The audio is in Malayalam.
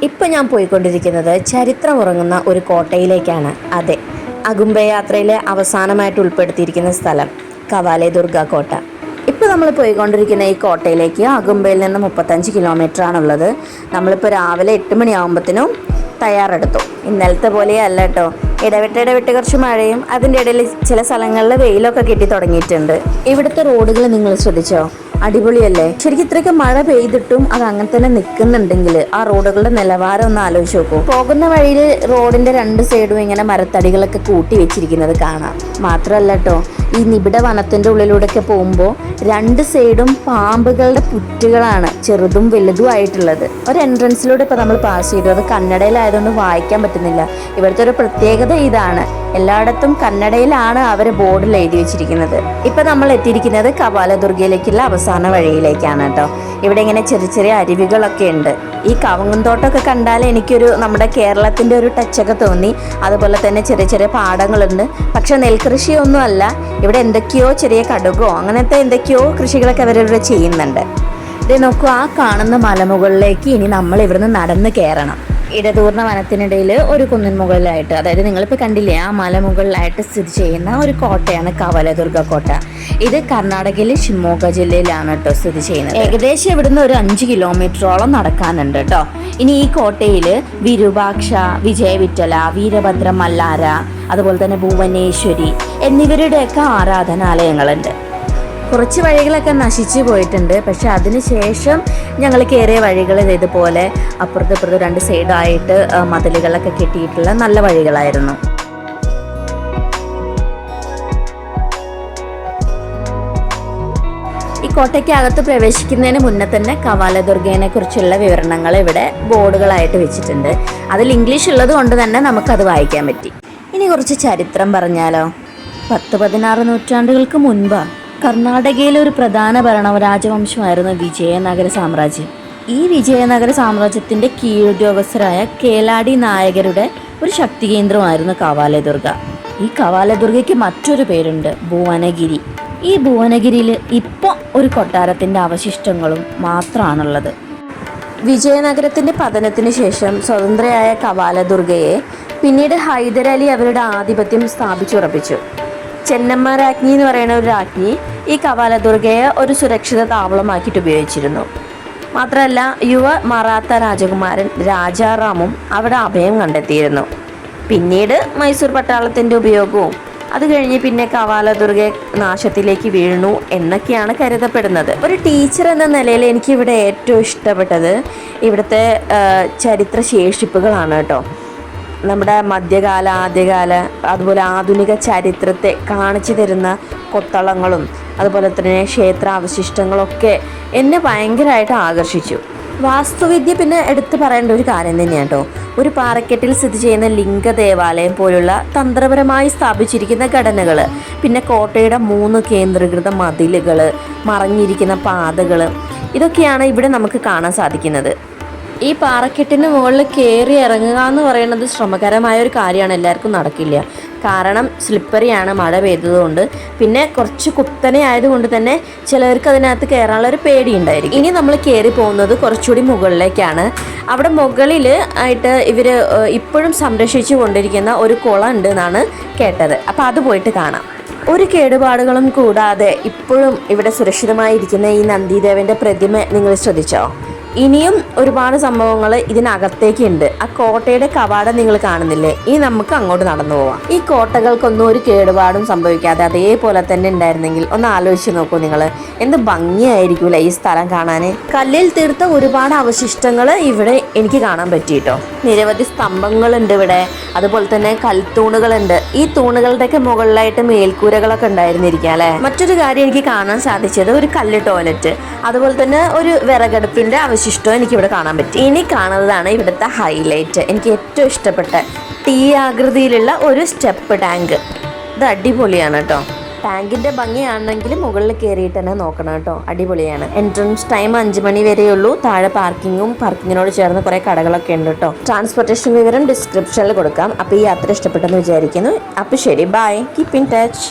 ഇപ്പം ഞാൻ പോയിക്കൊണ്ടിരിക്കുന്നത് ചരിത്രമുറങ്ങുന്ന ഒരു കോട്ടയിലേക്കാണ്. അതെ, അഗുംബെ യാത്രയിലെ അവസാനമായിട്ട് ഉൾപ്പെടുത്തിയിരിക്കുന്ന സ്ഥലം കവാലെ ദുർഗ കോട്ട. ഇപ്പോൾ നമ്മൾ പോയിക്കൊണ്ടിരിക്കുന്ന ഈ കോട്ടയിലേക്ക് അഗുംബയിൽ നിന്ന് 35 കിലോമീറ്ററാണുള്ളത്. നമ്മളിപ്പോൾ രാവിലെ 8 മണിയാകുമ്പോഴത്തേനും തയ്യാറെടുത്തു. ഇന്നലത്തെ പോലെയല്ല കേട്ടോ, ഇടവിട്ട് കുറച്ച് മഴയും അതിൻ്റെ ഇടയിൽ ചില സ്ഥലങ്ങളിൽ വെയിലൊക്കെ കിട്ടി തുടങ്ങിയിട്ടുണ്ട്. ഇവിടുത്തെ റോഡുകൾ നിങ്ങൾ ശ്രദ്ധിച്ചോ? അടിപൊളിയല്ലേ? ശരിക്കും ഇത്രയൊക്കെ മഴ പെയ്തിട്ടും അത് അങ്ങനെ തന്നെ നിൽക്കുന്നുണ്ടെങ്കിൽ ആ റോഡുകളുടെ നിലവാരം ഒന്ന് ആലോചിച്ച് നോക്കൂ. പോകുന്ന വഴിയിൽ റോഡിന്റെ 2 സൈഡും ഇങ്ങനെ മരത്തടികളൊക്കെ കൂട്ടി വെച്ചിരിക്കുന്നത് കാണാം. മാത്രമല്ല കേട്ടോ, ഈ നിബിഡ വനത്തിന്റെ ഉള്ളിലൂടെയൊക്കെ പോകുമ്പോൾ 2 സൈഡും പാമ്പുകളുടെ പുറ്റുകളാണ്, ചെറുതും വലുതും ആയിട്ടുള്ളത്. ഒരു എൻട്രൻസിലൂടെ ഇപ്പൊ നമ്മൾ പാസ് ചെയ്തു. അത് കന്നഡയിലായതുകൊണ്ട് വായിക്കാൻ പറ്റുന്നില്ല. ഇവിടുത്തെ ഒരു പ്രത്യേകത ഇതാണ്, എല്ലായിടത്തും കന്നഡയിലാണ് അവർ ബോർഡിൽ എഴുതി വെച്ചിരിക്കുന്നത്. ഇപ്പൊ നമ്മൾ എത്തിയിരിക്കുന്നത് കവാലദുർഗയിലേക്കുള്ള അവസാന വഴിയിലേക്കാണ് കേട്ടോ. ഇവിടെ ഇങ്ങനെ ചെറിയ ചെറിയ അരുവികളൊക്കെ ഉണ്ട്. ഈ കവുങ്ങുന്തോട്ടമൊക്കെ കണ്ടാൽ എനിക്കൊരു നമ്മുടെ കേരളത്തിന്റെ ഒരു ടച്ചൊക്കെ തോന്നി. അതുപോലെ തന്നെ ചെറിയ ചെറിയ പാടങ്ങളുണ്ട്. പക്ഷെ നെൽകൃഷിയൊന്നും അല്ല, ഇവിടെ എന്തൊക്കെയോ ചെറിയ കടുകോ അങ്ങനത്തെ എന്തൊക്കെയോ കൃഷികളൊക്കെ അവരിവിടെ ചെയ്യുന്നുണ്ട്. ഇത് നോക്കൂ, ആ കാണുന്ന മലമുകളിലേക്ക് ഇനി നമ്മൾ ഇവിടുന്ന് നടന്ന് കയറണം. ഇടതൂർന്ന വനത്തിനിടയിൽ ഒരു കുന്നിൻ മുകളിലായിട്ട്, അതായത് നിങ്ങളിപ്പോൾ കണ്ടില്ലേ, ആ മലമുകളിലായിട്ട് സ്ഥിതി ചെയ്യുന്ന ഒരു കോട്ടയാണ് കവാലദുർഗ കോട്ട. ഇത് കർണാടകയിലെ ഷിമോഗ ജില്ലയിലാണ് കേട്ടോ സ്ഥിതി ചെയ്യുന്നത്. ഏകദേശം ഇവിടുന്ന് ഒരു 5 കിലോമീറ്ററോളം നടക്കാനുണ്ട് കേട്ടോ. ഇനി ഈ കോട്ടയിൽ വിരൂപാക്ഷ, വിജയവിറ്റല, വീരഭദ്ര മല്ലാര, അതുപോലെ തന്നെ ഭുവനേശ്വരി എന്നിവരുടെയൊക്കെ ആരാധനാലയങ്ങളുണ്ട്. കുറച്ച് വഴികളൊക്കെ നശിച്ചു പോയിട്ടുണ്ട്. പക്ഷെ അതിനുശേഷം ഞങ്ങൾ കയറിയ വഴികൾ ഇതുപോലെ അപ്പുറത്ത് 2 സൈഡായിട്ട് മതിലുകളൊക്കെ കെട്ടിയിട്ടുള്ള നല്ല വഴികളായിരുന്നു. ഈ കോട്ടയ്ക്കകത്ത് പ്രവേശിക്കുന്നതിന് മുന്നേ തന്നെ കവാലദുർഗയെ കുറിച്ചുള്ള വിവരണങ്ങൾ ഇവിടെ ബോർഡുകളായിട്ട് വെച്ചിട്ടുണ്ട്. അതിൽ ഇംഗ്ലീഷ് ഉള്ളത് കൊണ്ട് തന്നെ നമുക്കത് വായിക്കാൻ പറ്റി. ഇനി കുറച്ച് ചരിത്രം പറഞ്ഞാലോ. 10-16 നൂറ്റാണ്ടുകൾക്ക് മുൻപാണ് കർണാടകയിലെ ഒരു പ്രധാന രാജവംശമായിരുന്നു വിജയനഗര സാമ്രാജ്യം. ഈ വിജയനഗര സാമ്രാജ്യത്തിന്റെ കീഴുദ്യോഗസ്ഥരായ കേലാടി നായകരുടെ ഒരു ശക്തി കേന്ദ്രമായിരുന്നു കവാലദുർഗ. ഈ കവാലദുർഗയ്ക്ക് മറ്റൊരു പേരുണ്ട്, ഭുവനഗിരി. ഈ ഭുവനഗിരിയിൽ ഇപ്പോൾ ഒരു കൊട്ടാരത്തിന്റെ അവശിഷ്ടങ്ങളും മാത്രമാണുള്ളത്. വിജയനഗരത്തിന്റെ പതനത്തിന് ശേഷം സ്വതന്ത്രയായ കവാലദുർഗയെ പിന്നീട് ഹൈദരലി അവരുടെ ആധിപത്യം സ്ഥാപിച്ചുറപ്പിച്ചു. ചെന്നമ്മ രാജ്ഞി എന്ന് പറയുന്ന ഒരു രാജ്ഞി ഈ കവാലദുർഗയെ ഒരു സുരക്ഷിത താവളമാക്കിയിട്ട് ഉപയോഗിച്ചിരുന്നു. മാത്രമല്ല, യുവ മറാത്ത രാജകുമാരൻ രാജാറാമും അവിടെ അഭയം കണ്ടെത്തിയിരുന്നു. പിന്നീട് മൈസൂർ പട്ടാളത്തിൻ്റെ ഉപയോഗവും അത് കഴിഞ്ഞ് പിന്നെ കവാലദുർഗ നാശത്തിലേക്ക് വീണു എന്നൊക്കെയാണ് കരുതപ്പെടുന്നത്. ഒരു ടീച്ചർ എന്ന നിലയിൽ എനിക്കിവിടെ ഏറ്റവും ഇഷ്ടപ്പെട്ടത് ഇവിടുത്തെ ചരിത്ര ശേഷിപ്പുകളാണ് കേട്ടോ. നമ്മുടെ മധ്യകാല, ആദ്യകാല, അതുപോലെ ആധുനിക ചരിത്രത്തെ കാണിച്ചു തരുന്ന കൊത്തളങ്ങളും അതുപോലെ തന്നെ ക്ഷേത്രാവശിഷ്ടങ്ങളൊക്കെ എന്നെ ഭയങ്കരമായിട്ട് ആകർഷിച്ചു. വാസ്തുവിദ്യ പിന്നെ എടുത്തു പറയേണ്ട ഒരു കാര്യം തന്നെയാണ് കേട്ടോ. ഒരു പാറക്കെട്ടിൽ സ്ഥിതി ചെയ്യുന്ന ലിംഗ ദേവാലയം പോലുള്ള തന്ത്രപരമായി സ്ഥാപിച്ചിരിക്കുന്ന ഘടനകൾ, പിന്നെ കോട്ടയുടെ 3 കേന്ദ്രീകൃത മതിലുകൾ, മറഞ്ഞിരിക്കുന്ന പാതകൾ, ഇതൊക്കെയാണ് ഇവിടെ നമുക്ക് കാണാൻ സാധിക്കുന്നത്. ഈ പാറക്കെട്ടിന് മുകളിൽ കയറി ഇറങ്ങുക എന്ന് പറയുന്നത് ശ്രമകരമായ ഒരു കാര്യമാണ്, എല്ലാവർക്കും നടക്കില്ല. കാരണം സ്ലിപ്പറിയാണ്, മഴ പെയ്തതുകൊണ്ട്. പിന്നെ കുറച്ച് കുത്തനെ ആയതുകൊണ്ട് തന്നെ ചിലവർക്ക് അതിനകത്ത് കയറാനുള്ള ഒരു പേടിയുണ്ടായിരിക്കും. ഇനി നമ്മൾ കയറി പോകുന്നത് കുറച്ചുകൂടി മുകളിലേക്കാണ്. അവിടെ മുകളിൽ ആയിട്ട് ഇവർ ഇപ്പോഴും സംരക്ഷിച്ചു കൊണ്ടിരിക്കുന്ന ഒരു കുളം ഉണ്ട് എന്നാണ് കേട്ടത്. അപ്പോൾ അത് പോയിട്ട് കാണാം. ഒരു കേടുപാടുകളും കൂടാതെ ഇപ്പോഴും ഇവിടെ സുരക്ഷിതമായിരിക്കുന്ന ഈ നന്ദിദേവന്റെ പ്രതിമ നിങ്ങൾ ശ്രദ്ധിച്ചോ? ഇനിയും ഒരുപാട് സംഭവങ്ങൾ ഇതിനകത്തേക്കുണ്ട്. ആ കോട്ടയുടെ കവാടം നിങ്ങൾ കാണുന്നില്ലേ? ഇനി നമുക്ക് അങ്ങോട്ട് നടന്നു പോവാം. ഈ കോട്ടകൾക്കൊന്നും ഒരു കേടുപാടും സംഭവിക്കാതെ അതേപോലെ തന്നെ ഉണ്ടായിരുന്നെങ്കിൽ ഒന്ന് ആലോചിച്ച് നോക്കൂ നിങ്ങൾ, എന്ത് ഭംഗിയായിരിക്കൂല ഈ സ്ഥലം കാണാൻ. കല്ലിൽ തീർത്ത ഒരുപാട് അവശിഷ്ടങ്ങൾ ഇവിടെ എനിക്ക് കാണാൻ പറ്റിയിട്ടോ. നിരവധി സ്തംഭങ്ങളുണ്ട് ഇവിടെ, അതുപോലെ തന്നെ കൽത്തൂണുകളുണ്ട്. ഈ തൂണുകളുടെയൊക്കെ മുകളിലായിട്ട് മേൽക്കൂരകളൊക്കെ ഉണ്ടായിരുന്നിരിക്കാം അല്ലേ. മറ്റൊരു കാര്യം എനിക്ക് കാണാൻ സാധിച്ചത് ഒരു കല്ല് ടോയ്ലറ്റ്, അതുപോലെ തന്നെ ഒരു വിറകടുപ്പിന്റെ അവശിഷ്ടം എനിക്കിവിടെ കാണാൻ പറ്റി. ഇനി കാണുന്നതാണ് ഇവിടുത്തെ ഹൈലൈറ്റ്, എനിക്ക് ഏറ്റവും ഇഷ്ടപ്പെട്ട ടീ ആകൃതിയിലുള്ള ഒരു സ്റ്റെപ്പ് ടാങ്ക്. ഇത് അടിപൊളിയാണ് കേട്ടോ. ടാങ്കിന്റെ ഭംഗിയാണെങ്കിൽ മുകളിൽ കയറിയിട്ട് തന്നെ നോക്കണം കേട്ടോ, അടിപൊളിയാണ്. എൻട്രൻസ് ടൈം 5 മണി വരെയുള്ളൂ. താഴെ പാർക്കിങ്ങിനോട് ചേർന്ന് കുറെ കടകളൊക്കെ ഉണ്ട് കേട്ടോ. ട്രാൻസ്പോർട്ടേഷൻ വിവരം ഡിസ്ക്രിപ്ഷനിൽ കൊടുക്കാം. അപ്പോൾ ഈ യാത്ര ഇഷ്ടപ്പെട്ടെന്ന് വിചാരിക്കുന്നു. അപ്പോൾ ശരി, ബൈ, കീപ് ഇൻ ടച്ച്.